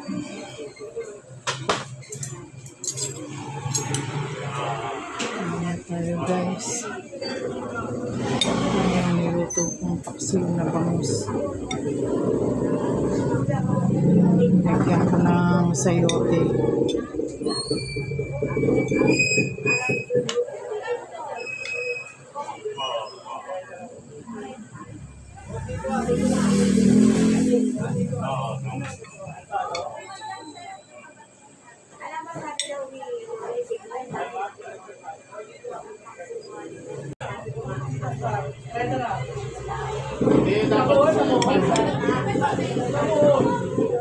Ayan tayo guys. Ayan, niluto kong paksiw na bangus. Lagyan ko ng sayote.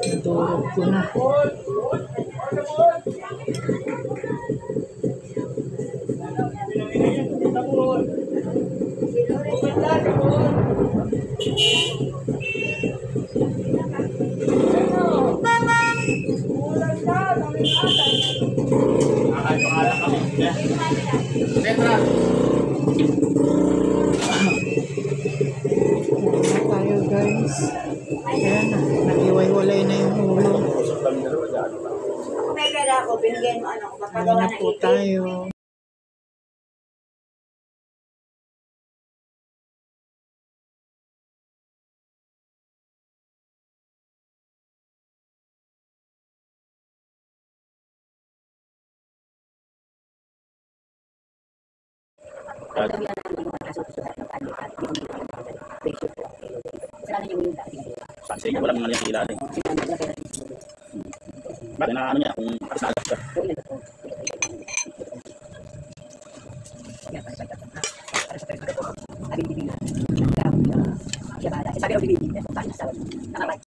Nadurog ko na. Tayo guys. Ayan na, nag-iway-walay na yung ulo. May pera ako, binigyan mo ano, Ayan magpagawa na ng po ipin. tayo. Sa inyo, walang mga kilala eh. Bakit na ano niya, kung kasalas ka? Sabi ko,